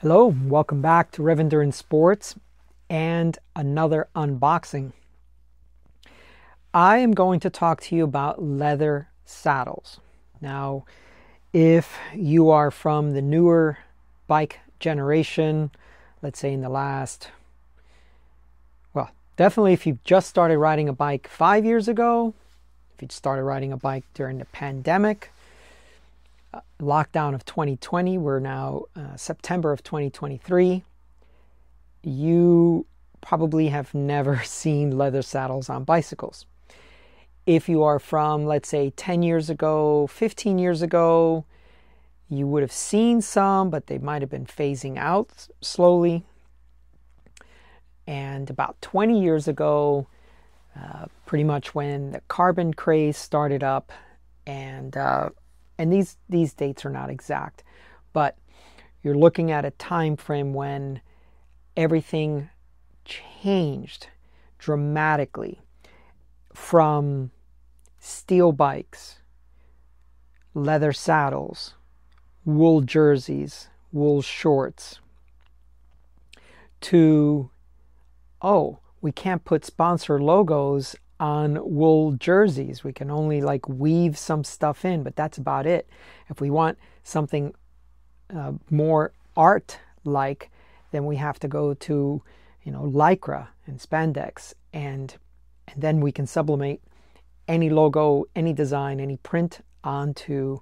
Hello, welcome back to REV Endurance Sports and another unboxing. I am going to talk to you about leather saddles. Now, if you are from the newer bike generation, let's say in the last, well, definitely if you've just started riding a bike 5 years ago, if you started riding a bike during the pandemic, lockdown of 2020, we're now September of 2023, you probably have never seen leather saddles on bicycles. If you are from, let's say, 10 years ago, 15 years ago, you would have seen some, but they might have been phasing out slowly. And about 20 years ago, pretty much when the carbon craze started up, and these dates are not exact, but you're looking at a time frame when everything changed dramatically from steel bikes, leather saddles, wool jerseys, wool shorts, to, oh, we can't put sponsor logos on wool jerseys. We can only like weave some stuff in, but that's about it. If we want something more art-like, then we have to go to, lycra and spandex, and then we can sublimate any logo, any design, any print onto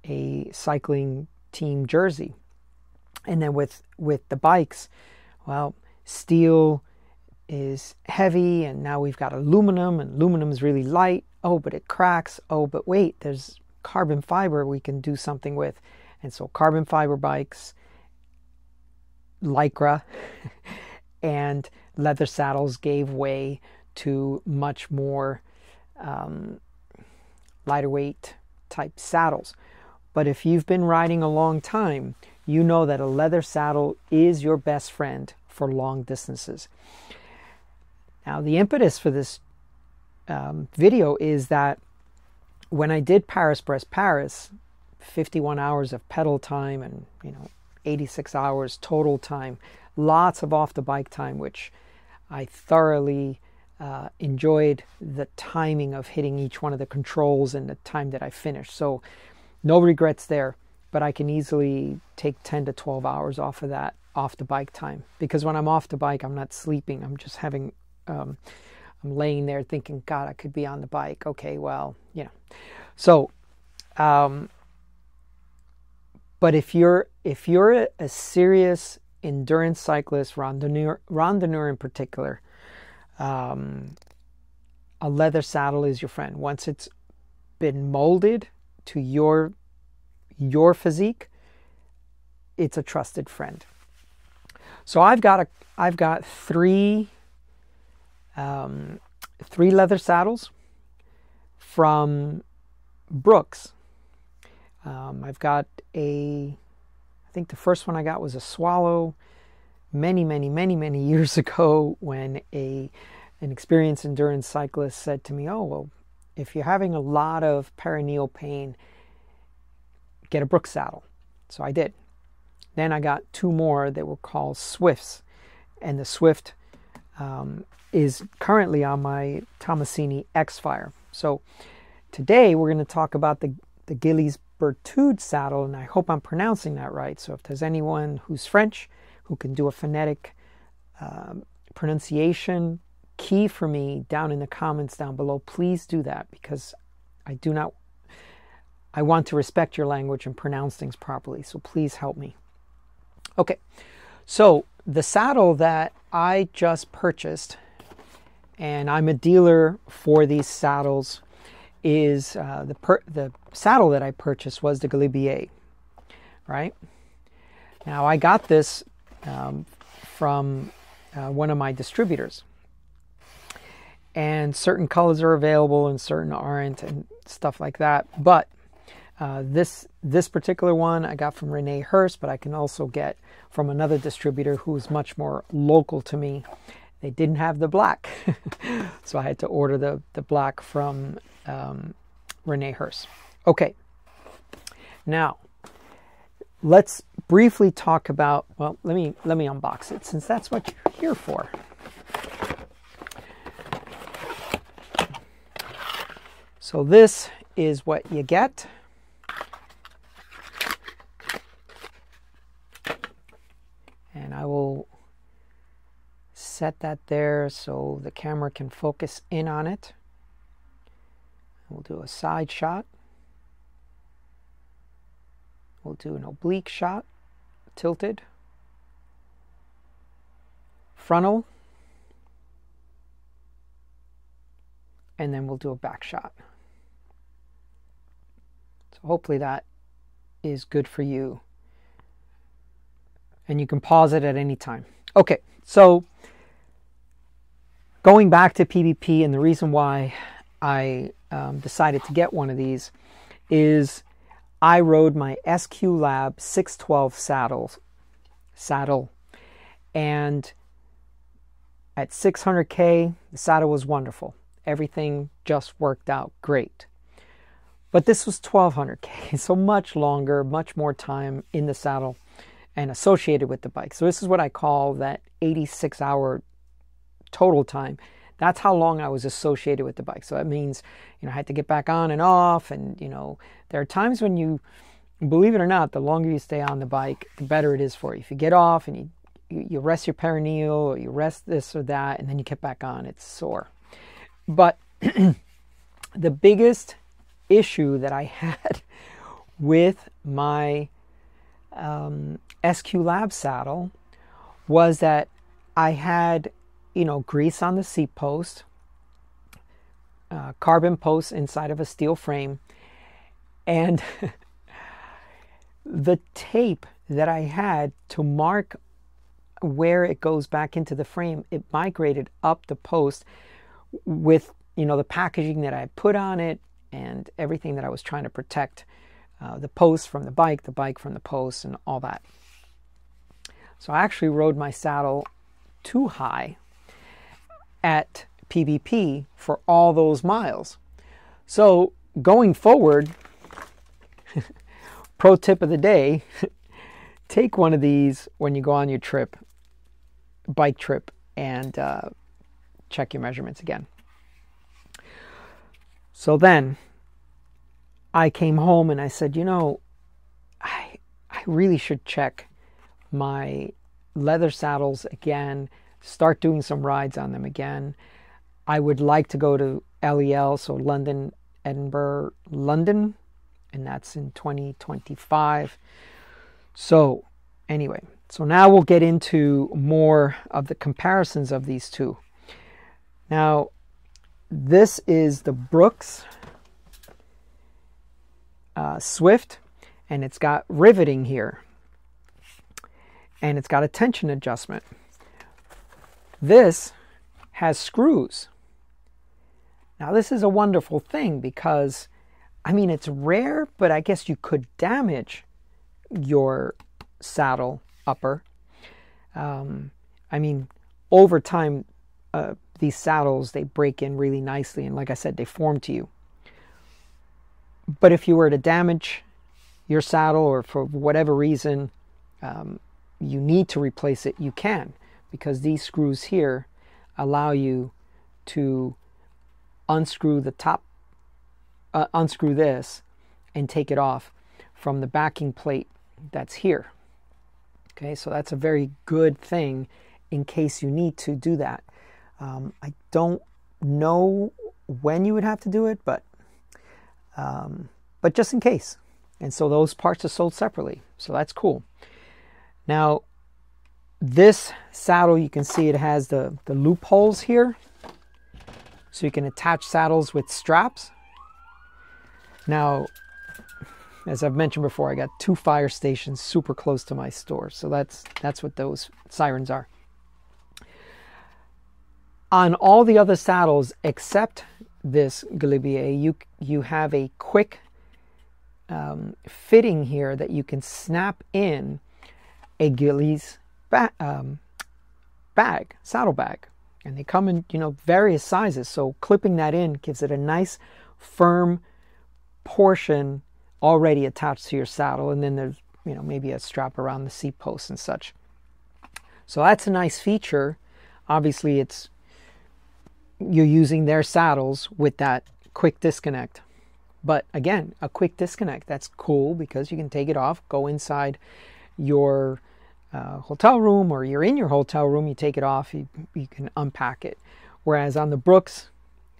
a cycling team jersey. And then with the bikes, well, steel is heavy, and now we've got aluminum, and aluminum is really light. Oh, but it cracks. Oh, but wait, there's carbon fiber we can do something with. And so carbon fiber bikes, lycra, and leather saddles gave way to much more lighter weight type saddles. But if you've been riding a long time, you know that a leather saddle is your best friend for long distances. Now, the impetus for this video is that when I did Paris-Brest-Paris, 51 hours of pedal time and 86 hours total time, lots of off the bike time, which I thoroughly enjoyed the timing of hitting each one of the controls and the time that I finished. So no regrets there, but I can easily take 10 to 12 hours off of that off the bike time, because when I'm off the bike, I'm not sleeping. I'm just having I'm laying there thinking, God, I could be on the bike. Okay, well, So, but if you're a serious endurance cyclist, randonneur in particular, a leather saddle is your friend. Once it's been molded to your physique, it's a trusted friend. So I've got three leather saddles from Brooks. I've got I think the first one I got was a Swallow many years ago, when an experienced endurance cyclist said to me, oh, well, if you're having a lot of perineal pain, get a Brooks saddle. So I did. Then I got two more that were called Swifts, and the Swift is currently on my Tomasini X-Fire. So today we're going to talk about the Gilles Berthoud saddle, and I hope I'm pronouncing that right. So if there's anyone who's French who can do a phonetic pronunciation key for me down in the comments down below, please do that, because I want to respect your language and pronounce things properly. So please help me. Okay, so the saddle that I just purchased, and I'm a dealer for these saddles, is the saddle that I purchased was the Galibier, right? Now, I got this from one of my distributors, and certain colors are available and certain aren't, and stuff like that. But this particular one I got from Renee Hurst, but I can also get from another distributor who is much more local to me. They didn't have the black, so I had to order the black from Renee Hurst. Okay, now let's briefly talk about, well, let me unbox it since that's what you're here for. So this is what you get. And I will set that there so the camera can focus in on it. We'll do a side shot. We'll do an oblique shot, tilted, frontal, and then we'll do a back shot. So hopefully that is good for you. And you can pause it at any time. Okay, so going back to PvP, and the reason why I decided to get one of these is I rode my SQ Lab 612 saddle, and at 600K, the saddle was wonderful. Everything just worked out great. But this was 1200K, so much longer, much more time in the saddle and associated with the bike. So this is what I call that 86-hour total time. That's how long I was associated with the bike. So that means, I had to get back on and off. And, there are times when you, believe it or not, the longer you stay on the bike, the better it is for you. If you get off and you rest your perineal, or you rest this or that, and then you get back on, it's sore. But the biggest issue that I had with my SQ Lab saddle was that I had, grease on the seat post, carbon posts inside of a steel frame, and the tape that I had to mark where it goes back into the frame, it migrated up the post with, the packaging that I had put on it and everything that I was trying to protect, the post from the bike from the post, and all that. So I actually rode my saddle too high at PvP for all those miles. So going forward, pro tip of the day, take one of these when you go on your trip, bike trip, and check your measurements again. So then I came home and I said, I really should check my leather saddles again, start doing some rides on them again. I would like to go to LEL, so London, Edinburgh, London, and that's in 2025. So anyway, so now we'll get into more of the comparisons of these two. Now, this is the Brooks Swift, and it's got riveting here, and it's got a tension adjustment. This has screws. Now this is a wonderful thing because, it's rare, but I guess you could damage your saddle upper. Over time, these saddles, they break in really nicely, and like I said, they form to you. But if you were to damage your saddle, or for whatever reason you need to replace it, you can, because these screws here allow you to unscrew the top, unscrew this and take it off from the backing plate that's here. Okay, so that's a very good thing in case you need to do that. I don't know when you would have to do it, but just in case. And so those parts are sold separately, so that's cool. Now, this saddle, you can see it has the loopholes here, so you can attach saddles with straps. Now, as I've mentioned before, I got 2 fire stations super close to my store, so that's what those sirens are. On all the other saddles except this Galibier, you have a quick fitting here that you can snap in a Gilles bag, saddle bag, and they come in various sizes. So clipping that in gives it a nice firm portion already attached to your saddle, and then there's maybe a strap around the seat post and such. So that's a nice feature. Obviously, you're using their saddles with that quick disconnect. But again, a quick disconnect, that's cool because you can take it off, go inside your hotel room, or you're in your hotel room, you take it off, you can unpack it. Whereas on the Brooks,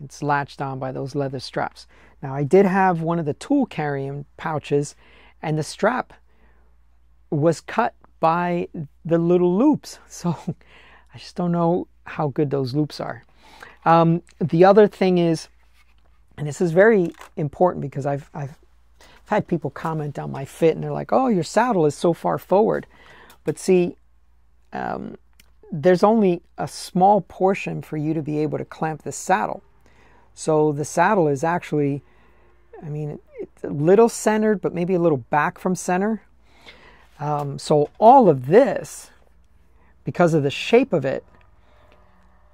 it's latched on by those leather straps. Now, I did have one of the tool carrying pouches, and the strap was cut by the little loops. So I just don't know how good those loops are. The other thing is, and this is very important because I've had people comment on my fit and they're like, oh, your saddle is so far forward. But see, there's only a small portion for you to be able to clamp the saddle. So the saddle is actually, it's a little centered, but maybe a little back from center. So all of this, because of the shape of it,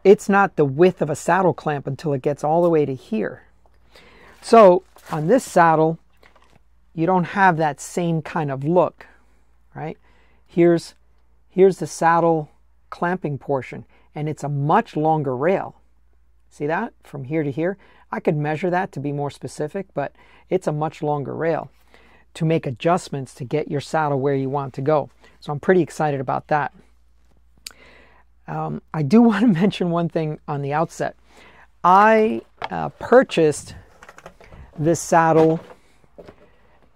it's not the width of a saddle clamp until it gets all the way to here. So on this saddle, you don't have that same kind of look, right? Here's the saddle clamping portion, and it's a much longer rail. See that? From here to here. I could measure that to be more specific, but it's a much longer rail to make adjustments to get your saddle where you want to go. So I'm pretty excited about that. I do want to mention one thing on the outset. I purchased this saddle,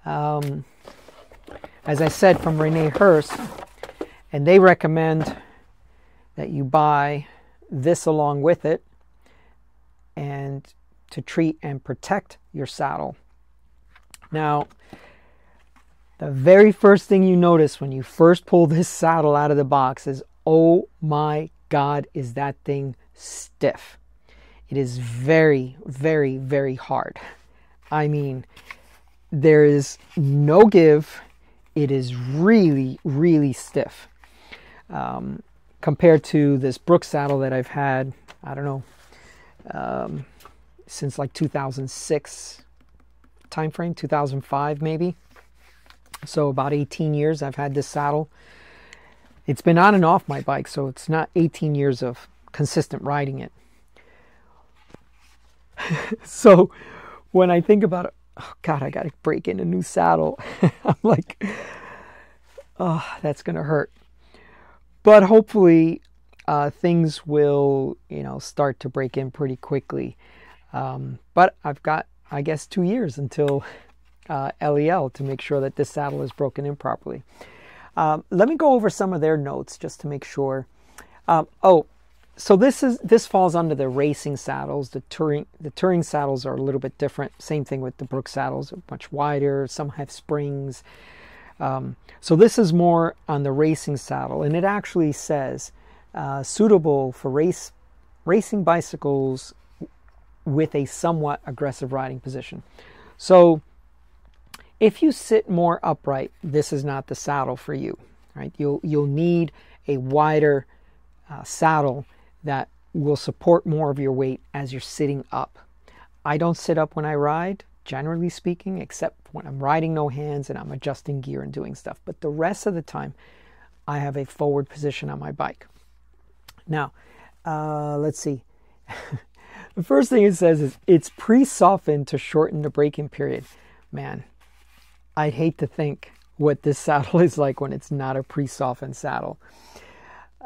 as I said, from Renee Hurst, and they recommend that you buy this along with it, and to treat and protect your saddle. Now, the very first thing you notice when you first pull this saddle out of the box is, oh my God, is that thing stiff. It is very, very, very hard. I mean, there is no give. It is really, really stiff. Compared to this Brooks saddle that I've had, I don't know, since like 2006 timeframe, 2005 maybe. So about 18 years I've had this saddle. It's been on and off my bike, so it's not 18 years of consistent riding it. So when I think about it, oh God, I got to break in a new saddle. I'm like, oh, that's going to hurt. But hopefully things will, start to break in pretty quickly. But I've got, I guess, 2 years until LEL to make sure that this saddle is broken in properly. Let me go over some of their notes just to make sure. So this falls under the racing saddles. The touring saddles are a little bit different. Same thing with the Brooks saddles, much wider. Some have springs. So this is more on the racing saddle, and it actually says suitable for racing bicycles with a somewhat aggressive riding position. So if you sit more upright, this is not the saddle for you, right? You'll need a wider saddle that will support more of your weight as you're sitting up. I don't sit up when I ride, generally speaking, except when I'm riding no hands and I'm adjusting gear and doing stuff. But the rest of the time, I have a forward position on my bike. Now, let's see. The first thing it says is it's pre-softened to shorten the braking period. Man, I'd hate to think what this saddle is like when it's not a pre-softened saddle.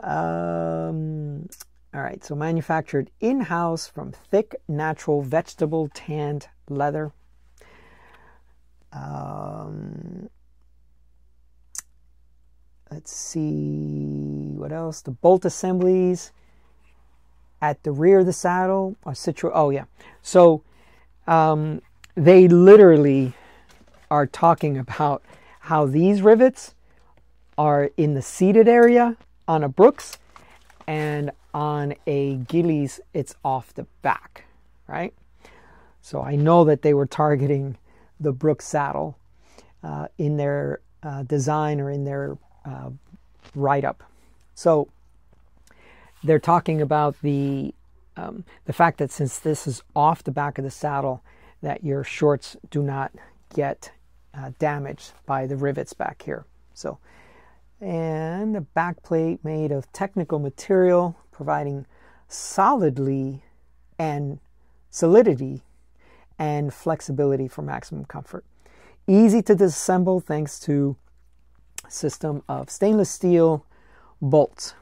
All right, so manufactured in-house from thick, natural, vegetable tanned leather. Let's see, what else? The bolt assemblies at the rear of the saddle are situated. Oh, yeah. So they literally are talking about how these rivets are in the seated area on a Brooks, and on a Gilles it's off the back, right? So I know that they were targeting the Brooks saddle in their design or in their write-up. So they're talking about the fact that since this is off the back of the saddle, that your shorts do not get damaged by the rivets back here. So, and the back plate made of technical material, providing solidity and flexibility for maximum comfort. Easy to disassemble thanks to a system of stainless steel bolts,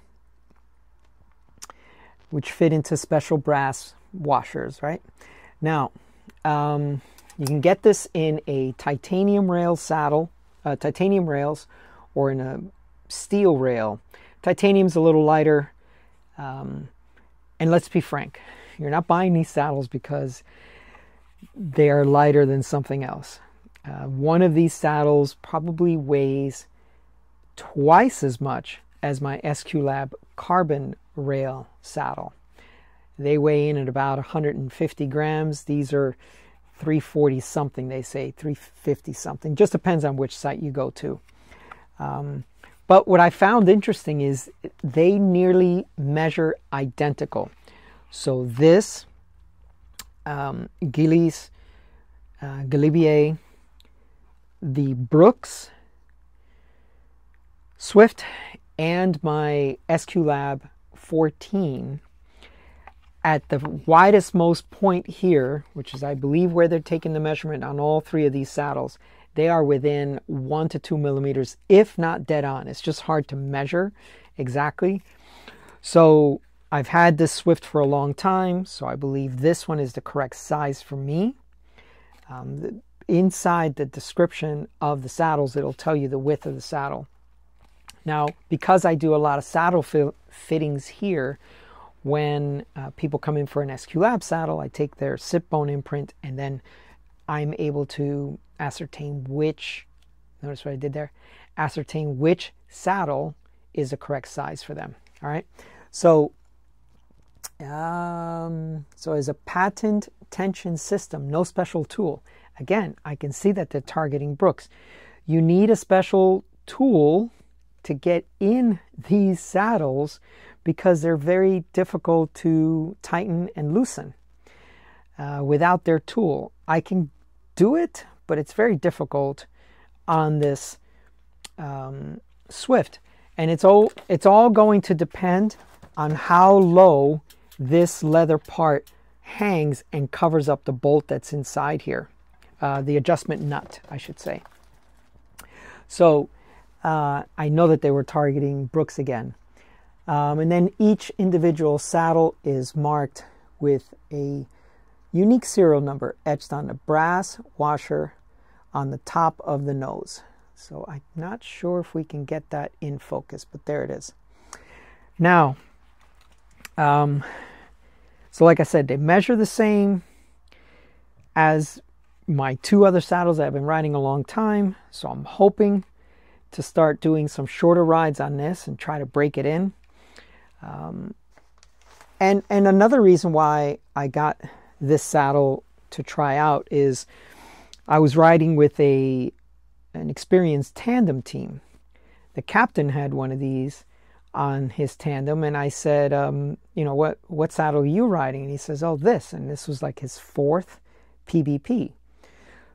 which fit into special brass washers, right? Now, you can get this in a titanium rail saddle, titanium rails, or in a steel rail. Titanium's a little lighter, and let's be frank, you're not buying these saddles because they are lighter than something else. One of these saddles probably weighs twice as much as my SQLab carbon rail saddle. They weigh in at about 150 grams. These are 340 something, they say, 350 something. Just depends on which site you go to. But what I found interesting is they nearly measure identical. So this Gilles, Galibier, the Brooks, Swift, and my SQLab 14, at the widest most point here, which is I believe where they're taking the measurement on all three of these saddles, they are within 1 to 2 millimeters, if not dead on. It's just hard to measure exactly. So I've had this Swift for a long time, so I believe this one is the correct size for me. Inside the description of the saddles, it'll tell you the width of the saddle. Now, because I do a lot of saddle fittings here, when people come in for an SQLab saddle, I take their sit bone imprint, and then I'm able to ascertain which, notice what I did there, ascertain which saddle is the correct size for them. All right. So as a patent tension system, no special tool. Again, I can see that they're targeting Brooks. You need a special tool to get in these saddles because they're very difficult to tighten and loosen without their tool. I can do it, but it's very difficult on this Swift. And it's all going to depend on how low this leather part hangs and covers up the bolt that's inside here. The adjustment nut, I should say. So I know that they were targeting Brooks again. And then each individual saddle is marked with a unique serial number etched on the brass washer on the top of the nose. So I'm not sure if we can get that in focus, but there it is. Now, so like I said, they measure the same as my two other saddles that I've been riding a long time. So I'm hoping to start doing some shorter rides on this and try to break it in. And another reason why I got this saddle to try out is I was riding with an experienced tandem team. The captain had one of these on his tandem, and I said, you know, what saddle are you riding? And he says, oh, this. And this was like his 4th PBP.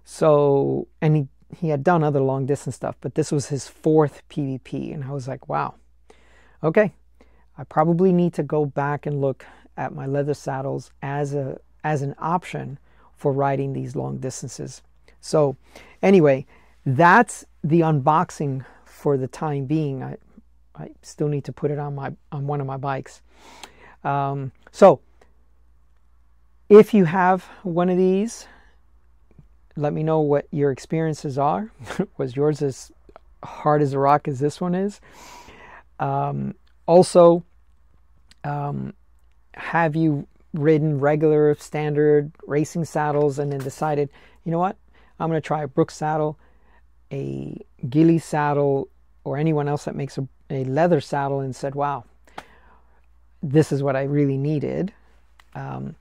So, and he had done other long distance stuff, but this was his 4th PBP. And I was like, wow, okay, I probably need to go back and look at my leather saddles as an option for riding these long distances. So anyway, that's the unboxing for the time being. I still need to put it on one of my bikes. So if you have one of these, let me know what your experiences are. Was yours as hard as a rock as this one is? Also, have you ridden regular standard racing saddles and then decided, you know what, I'm going to try a Brooks saddle, a Gilles saddle, or anyone else that makes a leather saddle, and said, wow, this is what I really needed. Yeah,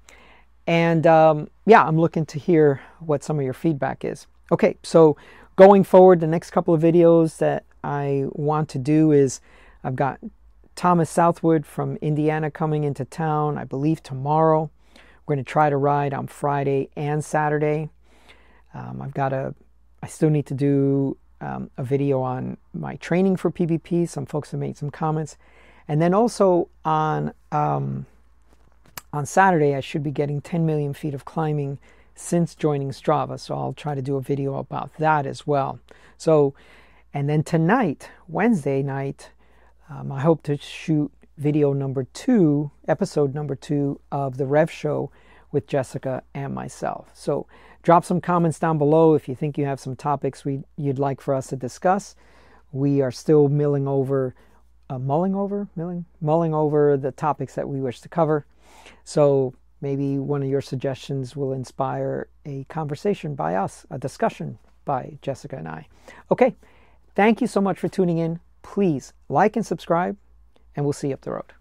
I'm looking to hear what some of your feedback is. Okay, so going forward, the next couple of videos that I want to do is I've got Thomas Southwood from Indiana coming into town, I believe tomorrow. We're going to try to ride on Friday and Saturday. I still need to do a video on my training for PBP. Some folks have made some comments. And then also on Saturday, I should be getting 10 million feet of climbing since joining Strava. So I'll try to do a video about that as well. So, and then tonight, Wednesday night, I hope to shoot video number 2, episode number 2 of the REV show with Jessica and myself. So drop some comments down below if you think you have some topics you'd like for us to discuss. We are still mulling over the topics that we wish to cover. So maybe one of your suggestions will inspire a conversation by us, a discussion by Jessica and I. Okay, thank you so much for tuning in. Please like and subscribe, and we'll see you up the road.